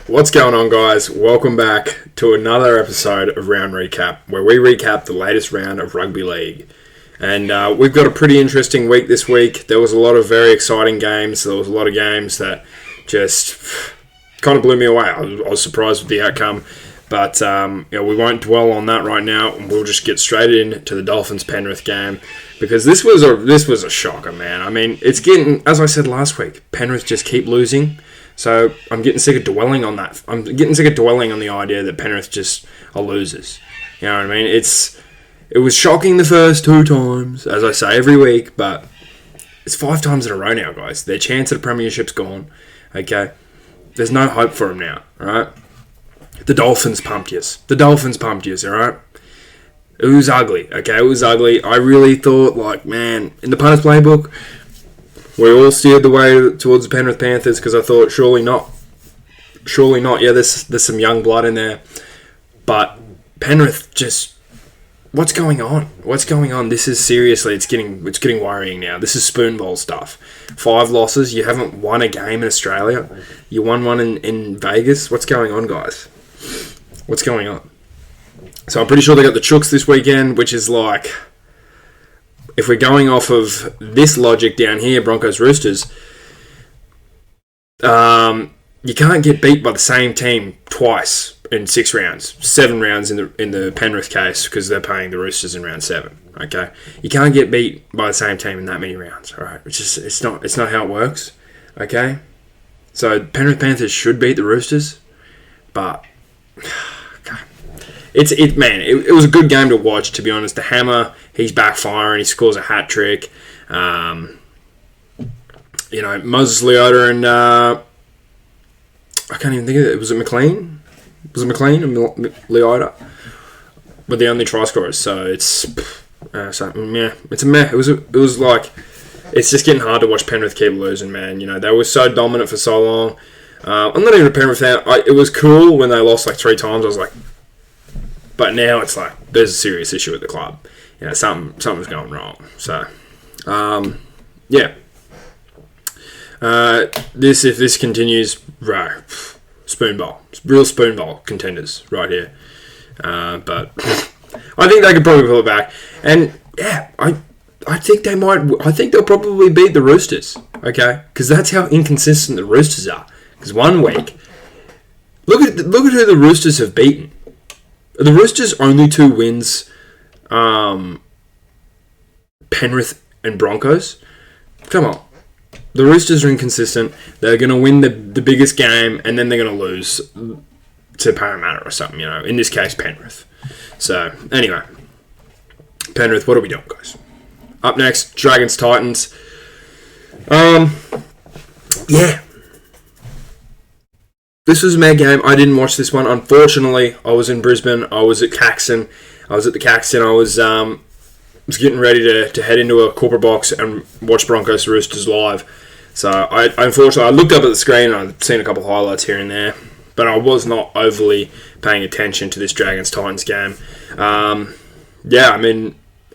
What's going on, guys? Welcome back to another episode of Round Recap, where we recap the latest round of Rugby League. And we've got a pretty interesting week this week. There was a lot of very exciting games. There was a lot of games that just kind of blew me away. I was surprised with the outcome. But we won't dwell on that right now. We'll just get straight into the Dolphins-Penrith game. Because this was a shocker, man. I mean, it's getting, as I said last week, Penrith just keep losing. So I'm getting sick of dwelling on that. I'm getting sick of dwelling on the idea that Penrith just are losers. You know what I mean? It was shocking the first 2 times, as I say every week, but it's 5 times in a row now, guys. Their chance at a premiership's gone. Okay, there's no hope for them now. All right, the Dolphins pumped yous. All right. It was ugly. Okay, it was ugly. I really thought, man, in the punters playbook, we all steered the way towards the Penrith Panthers because I thought, surely not. Yeah, there's some young blood in there. But Penrith just... What's going on? This is seriously, it's getting worrying now. This is spoon bowl stuff. 5 losses. You haven't won a game in Australia. You won one in Vegas. What's going on, guys? What's going on? So I'm pretty sure they got the Chooks this weekend, which is like... If we're going off of this logic down here, Broncos-Roosters, you can't get beat by the same team twice in 6 rounds, 7 rounds in the Penrith case because they're playing the Roosters in round 7. Okay, you can't get beat by the same team in that many rounds. All right, it's not how it works. Okay, so Penrith Panthers should beat the Roosters, but. It was a good game to watch, to be honest. The Hammer, he's backfiring. He scores a hat trick. Moses Leota and I can't even think of it. Was it McLean? And Leota were the only try scorers. So it's it's a meh. It was like it's just getting hard to watch Penrith keep losing, man. You know, they were so dominant for so long. I'm not even a Penrith fan. It was cool when they lost 3 times. I was like. But now it's like there's a serious issue at the club. You know, something's going wrong. So, if this continues, spoon bowl, real spoon bowl contenders right here. But I think they could probably pull it back. And yeah, I think they might. I think they'll probably beat the Roosters. Okay, because that's how inconsistent the Roosters are. Because one week, look at who the Roosters have beaten. The Roosters' only 2 wins, Penrith and Broncos. Come on. The Roosters are inconsistent. They're going to win the biggest game, and then they're going to lose to Parramatta or something, you know. In this case, Penrith. So, anyway. Penrith, what are we doing, guys? Up next, Dragons-Titans. Yeah. This was a mad game. I didn't watch this one. Unfortunately, I was in Brisbane. I was at Caxton. I was getting ready to head into a corporate box and watch Broncos Roosters live. So, I looked up at the screen and I'd seen a couple of highlights here and there. But I was not overly paying attention to this Dragons-Titans game. I'm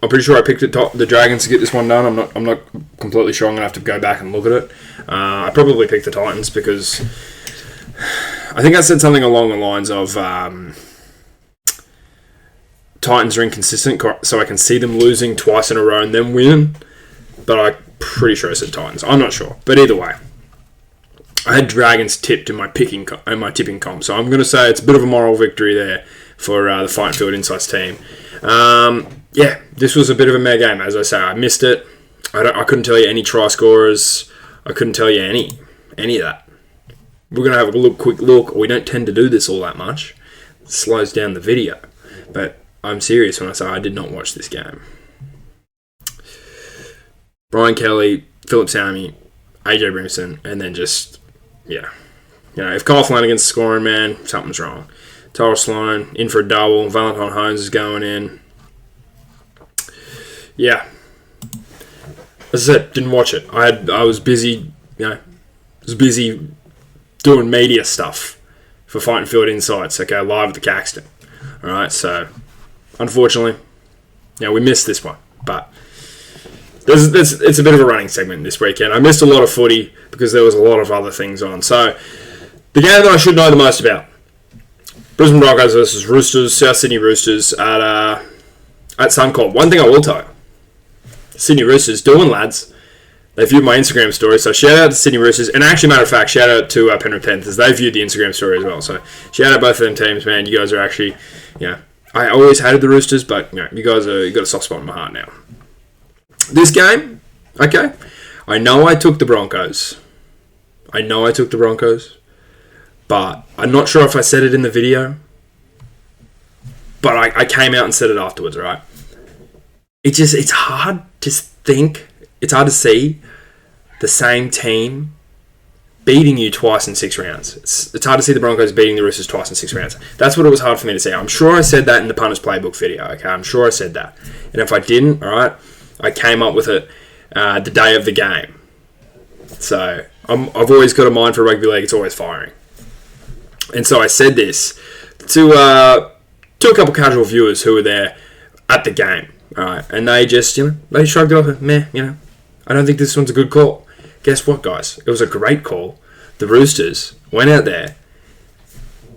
pretty sure I picked the Dragons to get this one done. I'm not completely sure. I'm going to have to go back and look at it. I probably picked the Titans because... I think I said something along the lines of Titans are inconsistent, so I can see them losing twice in a row and then win. But I'm pretty sure I said Titans. I'm not sure. But either way, I had Dragons tipped in my tipping comp, so I'm going to say it's a bit of a moral victory there for the Fighting Field Insights team. This was a bit of a mad game. As I say, I missed it. I couldn't tell you any try scorers. I couldn't tell you any of that. We're going to have a quick look. We don't tend to do this all that much. It slows down the video. But I'm serious when I say I did not watch this game. Brian Kelly, Philip Sammy, AJ Brimson, and then just, yeah. You know, if Kyle Flanagan's scoring, man, something's wrong. Tyler Sloan in for a double. Valentine Holmes is going in. Yeah. As I said, didn't watch it. I was busy, doing media stuff for Fighting Field Insights, okay, live at the Caxton. All right, so unfortunately, we missed this one, but it's a bit of a running segment this weekend. I missed a lot of footy because there was a lot of other things on. So The game that I should know the most about. Brisbane Broncos versus Roosters, South Sydney Roosters at Suncorp. One thing I will tell you. Sydney Roosters doing, lads. They viewed my Instagram story, so shout out to Sydney Roosters. And actually, matter of fact, shout out to Penrith Panthers. They viewed the Instagram story as well. So shout out both of them teams, man. You guys are actually, I always hated the Roosters, but you got a soft spot in my heart now. This game, okay. I know I took the Broncos, but I'm not sure if I said it in the video. But I came out and said it afterwards, right? It's hard to think. It's hard to see the same team beating you twice in 6 rounds. It's hard to see the Broncos beating the Roosters twice in 6 rounds. That's what it was hard for me to say. I'm sure I said that in the Punters Playbook video, okay? I'm sure I said that. And if I didn't, all right, I came up with it the day of the game. So I've always got a mind for rugby league. It's always firing. And so I said this to a couple casual viewers who were there at the game, all right? And they just, they shrugged it off and, meh, I don't think this one's a good call. Guess what, guys? It was a great call. The Roosters went out there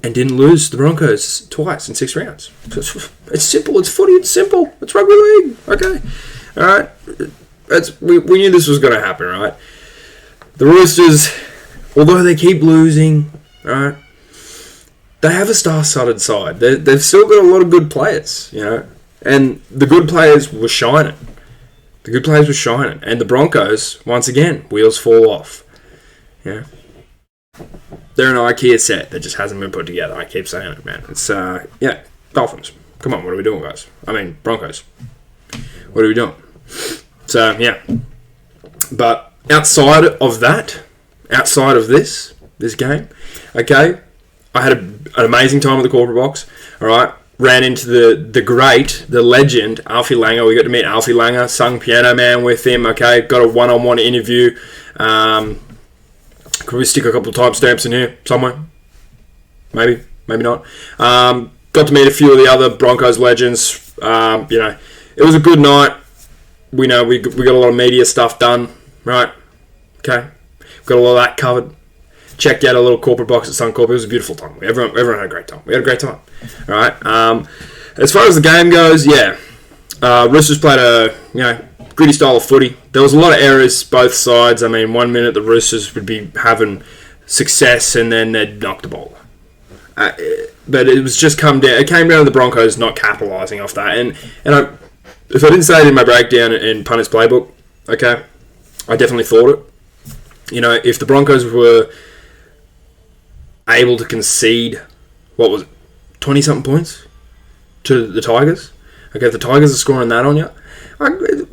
and didn't lose the Broncos twice in 6 rounds. It's simple. It's footy. It's simple. It's rugby league. Okay. All right. We knew this was going to happen, right? The Roosters, although they keep losing, all right, they have a star-studded side. They've still got a lot of good players, and the good players were shining. And the Broncos, once again, wheels fall off. They're an IKEA set that just hasn't been put together. I keep saying it, man. It's, Dolphins. Come on, what are we doing, guys? Broncos. What are we doing? So, yeah. But outside of this game, okay, I had an amazing time at the corporate box, all right? Ran into the legend, Alfie Langer. We got to meet Alfie Langer, sung Piano Man with him, okay? Got a one-on-one interview. Could we stick a couple of timestamps in here somewhere? Maybe not. Got to meet a few of the other Broncos legends. It was a good night. We got a lot of media stuff done, right? Okay. Got a lot of that covered. Checked out a little corporate box at Suncorp. It was a beautiful time. Everyone had a great time. We had a great time. All right. As far as the game goes, Roosters played a gritty style of footy. There was a lot of errors both sides. 1 minute the Roosters would be having success and then they'd knock the ball. But it was just come down. It came down to the Broncos not capitalising off that. And if I didn't say it in my breakdown in Punters Playbook, okay, I definitely thought it. If the Broncos were able to concede, 20-something points to the Tigers. Okay, if the Tigers are scoring that on you,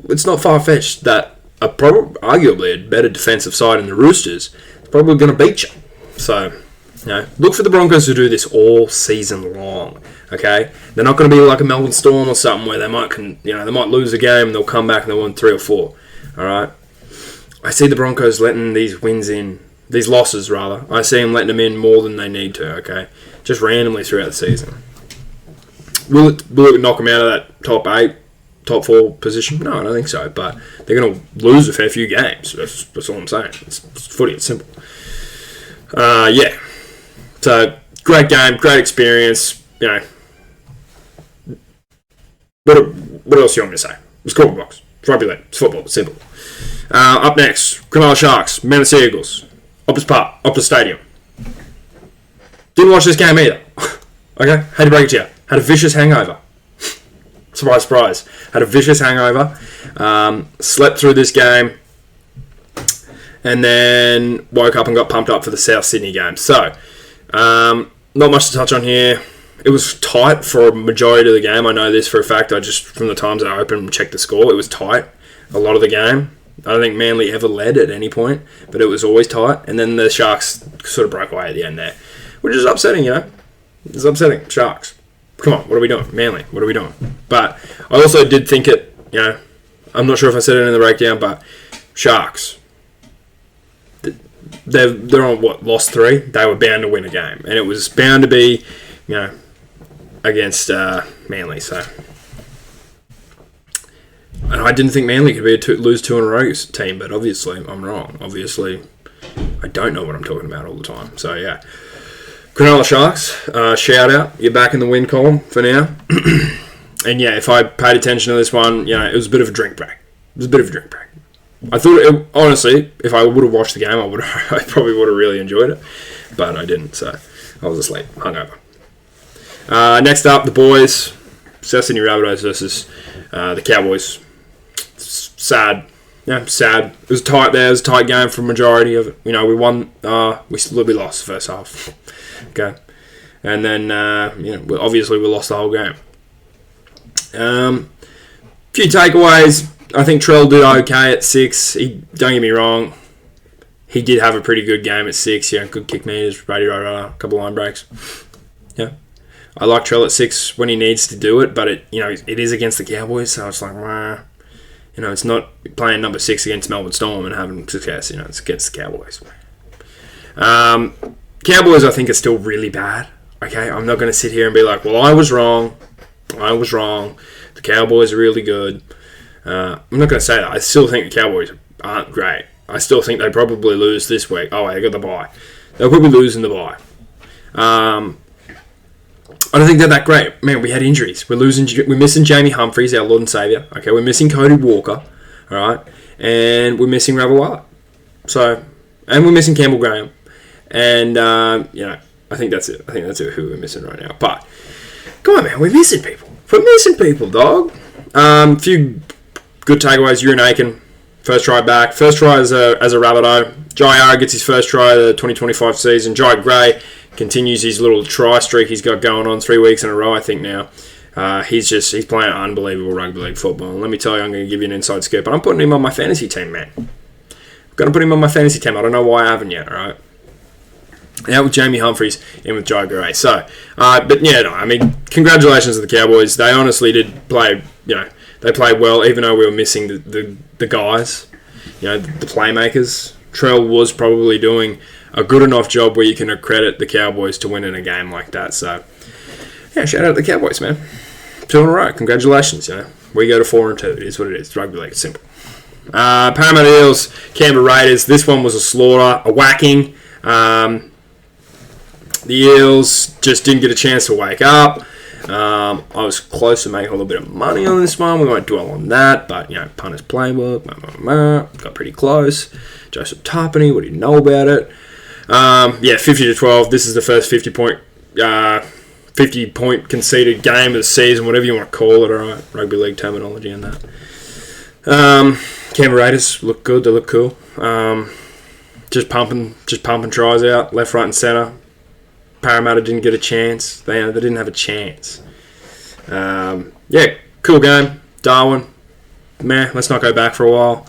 it's not far-fetched that arguably a better defensive side in the Roosters is probably going to beat you. So, look for the Broncos to do this all season long. Okay, they're not going to be like a Melbourne Storm or something where they might lose a game and they'll come back and they'll win 3 or 4. All right, I see the Broncos letting these losses, I see them letting them in more than they need to, okay? Just randomly throughout the season. Will it knock them out of that top 8, top 4 position? No, I don't think so, but they're going to lose a fair few games. That's all I'm saying. It's footy, it's simple. So, great game, great experience, What else do you want me to say? It's corporate box. It's rugby league. It's football. It's simple. Up next, Cronulla Sharks, Manly Sea Eagles. Optus Park, Optus Stadium. Didn't watch this game either. Okay? Had to break it to you. Had a vicious hangover. Surprise, surprise. Had a vicious hangover. Slept through this game. And then woke up and got pumped up for the South Sydney game. So, not much to touch on here. It was tight for a majority of the game. I know this for a fact. From the times that I opened and checked the score, it was tight a lot of the game. I don't think Manly ever led at any point, but it was always tight. And then the Sharks sort of broke away at the end there, which is upsetting, It's upsetting. Sharks. Come on, what are we doing? Manly, what are we doing? But I also did think it, I'm not sure if I said it in the breakdown, but Sharks, they're on, lost 3? They were bound to win a game. And it was bound to be, against Manly, so... And I didn't think Manly could be lose 2 in a row team, but obviously I'm wrong. Obviously, I don't know what I'm talking about all the time. So, yeah. Cronulla Sharks, shout out. You're back in the win column for now. And, yeah, if I paid attention to this one, it was a bit of a drink break. I thought, honestly, if I would have watched the game, I probably would have really enjoyed it. But I didn't, so I was asleep, hungover. Next up, the boys. South Sydney Rabbitohs versus the Cowboys. Sad. Yeah, sad. It was tight there. It was a tight game for a majority of it. We won. We lost the first half. Okay. And then, obviously we lost the whole game. Few takeaways. I think Trell did okay at 6. Don't get me wrong. He did have a pretty good game at 6. Good kick meters, Brady Rara, a couple line breaks. Yeah. I like Trell at 6 when he needs to do it, but it is against the Cowboys, so it's like, it's not playing number 6 against Melbourne Storm and having success. It's against the Cowboys. Cowboys, I think, are still really bad. Okay, I'm not going to sit here and be like, well, I was wrong. The Cowboys are really good. I'm not going to say that. I still think the Cowboys aren't great. I still think they probably lose this week. Oh, they got the bye. They'll probably lose in the bye. I don't think they're that great. Man, we had injuries. We're missing Jamie Humphries, our Lord and Saviour. Okay, we're missing Cody Walker. All right, and we're missing Ravalawa. And we're missing Campbell Graham. And I think that's it. I think that's who we're missing right now. But come on, man, we're missing people. We're missing people, dog. Few good takeaways. Euron Aiken, first try back. First try as a Rabbitoh. Jai Arra gets his first try of the 2025 season. Jai Gray continues his little try streak he's got going on 3 weeks in a row, I think, now. He's playing unbelievable rugby league football. And let me tell you, I'm going to give you an inside scoop. But I'm putting him on my fantasy team, man. I'm going to put him on my fantasy team. I don't know why I haven't yet, all right? Out with Jamie Humphries, in with Jai Gray. So, congratulations to the Cowboys. They honestly did play, they played well, even though we were missing the guys, the playmakers. Trell was probably doing a good enough job where you can accredit the Cowboys to winning a game like that. So, yeah, shout out to the Cowboys, man. 2 in a row. Congratulations, We go to 4-2. It is what it is. It's rugby league. It's simple. Parramatta Eels, Canberra Raiders. This one was a slaughter, a whacking. The Eels just didn't get a chance to wake up. I was close to making a little bit of money on this one. We won't dwell on that, but, punters playbook, got pretty close. Joseph Tarpany, what do you know about it? 50-12. This is the first 50-point conceded game of the season, whatever you want to call it, all right? Rugby league terminology and that. Canberra Raiders look good. They look cool. Just pumping tries out, left, right, and centre. Parramatta didn't get a chance. They didn't have a chance. Cool game. Darwin. Let's not go back for a while.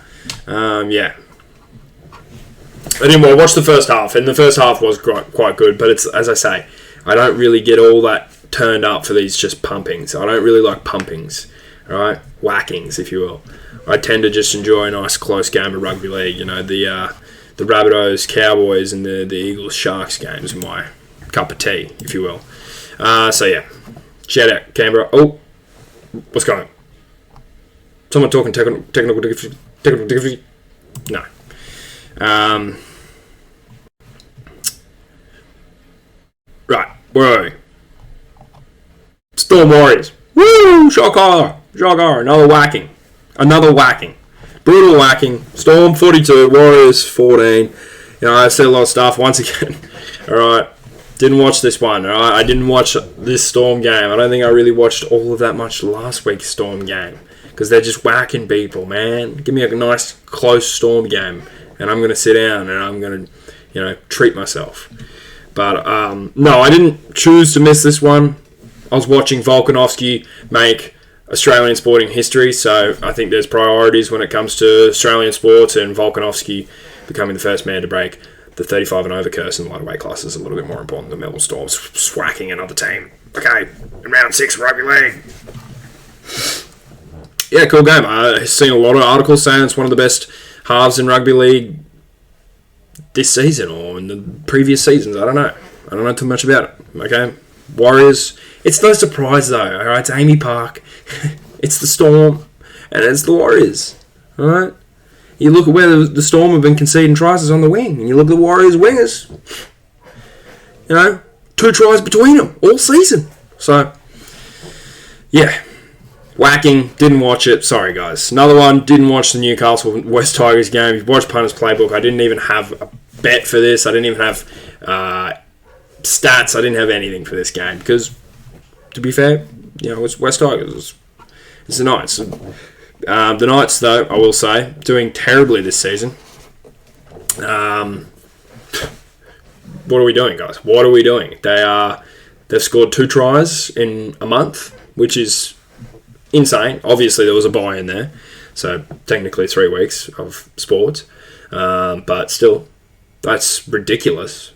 I watched the first half, and the first half was quite good, but it's, as I say, I don't really get all that turned up for these just pumpings. I don't really like pumpings, all right? Whackings, if you will. I tend to just enjoy a nice close game of rugby league. The Rabbitohs, Cowboys, and the Eagles, Sharks games are my cup of tea, if you will. Shout out Canberra. Oh, what's going on? Someone talking technical difficulty? No. Right, where are we? Storm Warriors. Woo! Shocker! Another whacking. Brutal whacking. Storm 42, Warriors 14. I said a lot of stuff once again. Alright. Didn't watch this one. Alright. I didn't watch this Storm game. I don't think I really watched all of that much last week's Storm game. Because they're just whacking people, man. Give me a nice, close Storm game. And I'm going to sit down and I'm going to, treat myself. But, no, I didn't choose to miss this one. I was watching Volkanovski make Australian sporting history, so I think there's priorities when it comes to Australian sports, and Volkanovski becoming the first man to break the 35 and over curse in the lighter weight class is a little bit more important than Melbourne Storm swacking another team. Okay, in round 6 rugby league. Yeah, cool game. I've seen a lot of articles saying it's one of the best halves in rugby league this season or in the previous seasons. I don't know too much about it. Okay, Warriors. It's no surprise though. All right, it's Amy Park. It's the Storm, and it's the Warriors. All right, You look at where the Storm have been conceding tries is on the wing, and you look at the Warriors wingers. 2 tries between them all season. So, yeah. Whacking, didn't watch it. Sorry, guys. Another one, didn't watch the Newcastle West Tigers game. If you watched Punters Playbook, I didn't even have a bet for this. I didn't even have stats. I didn't have anything for this game because, to be fair, it's West Tigers. It's the Knights. The Knights, though, I will say, doing terribly this season. What are we doing, guys? What are we doing? They've scored 2 tries in a month, which is insane. Obviously, there was a bye in there, so technically 3 weeks of sports. But still, that's ridiculous.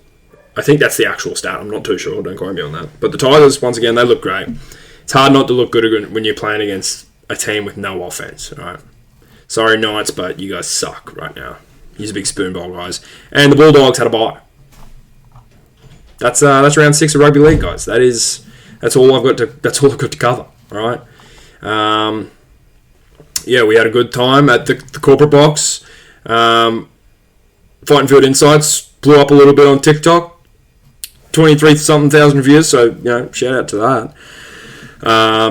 I think that's the actual stat. I'm not too sure. Don't quote me on that. But the Tigers, once again, they look great. It's hard not to look good when you're playing against a team with no offense. All right. Sorry, Knights, but you guys suck right now. He's a big spoon bowl, guys. And the Bulldogs had a bye. That's round 6 of rugby league, guys. That's all I've got to cover. All right. We had a good time at the corporate box. Fighting Field Insights blew up a little bit on TikTok. 23-something thousand views, so shout out to that.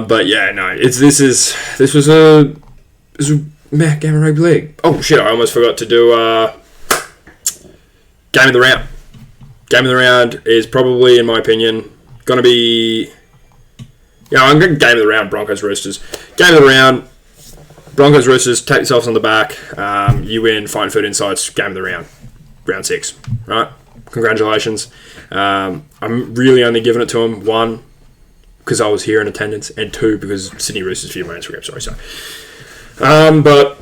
But yeah, no, this was a game of rugby league. Oh shit, I almost forgot to do game of the round. Game of the round is probably, in my opinion, going to be... I'm going to game of the round, Broncos Roosters. Game of the round, Broncos Roosters, take yourselves on the back. You win, Fighting Food Insights, game of the round. Round 6, right? Congratulations. I'm really only giving it to him, 1, because I was here in attendance, and 2, because Sydney Roosters for my Instagram, sorry. But,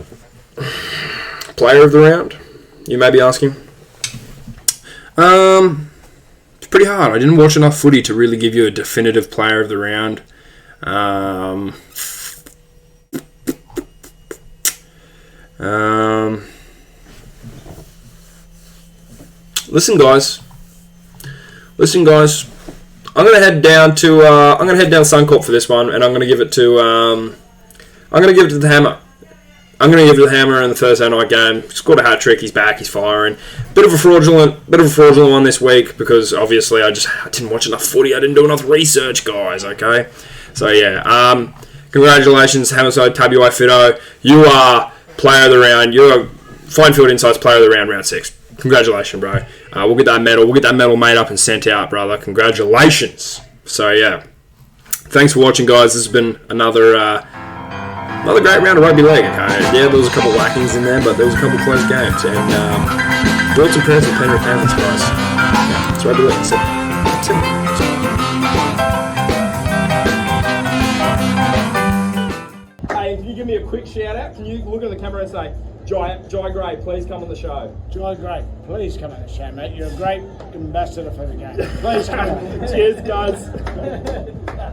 player of the round, you may be asking. It's pretty hard. I didn't watch enough footy to really give you a definitive player of the round. Listen, guys. I'm gonna head down Suncorp for this one, and I'm gonna give it to the Hammer. I'm going to give it to the Hammer in the Thursday night game. Scored a hat-trick. He's back. He's firing. Bit of a fraudulent one this week because obviously I didn't watch enough footy. I didn't do enough research, guys. Okay, so yeah. Congratulations, Hammerside Tabuai Fido. You are player of the round. You're Fine Field Insights player of the round 6. Congratulations, bro. We'll get that medal. We'll get that medal made up and sent out, brother. Congratulations. So yeah. Thanks for watching, guys. This has been another great round of rugby league, okay? Yeah, there was a couple of whackings in there, but there was a couple of close games. And words and prayers for Penrith Panthers, guys. Yeah, it's rugby league. Hey, if you give me a quick shout out, can you look at the camera and say, Jai Gray, please come on the show. Jai Gray, please come on the show, mate. You're a great ambassador for the game. Please come on. Cheers, guys.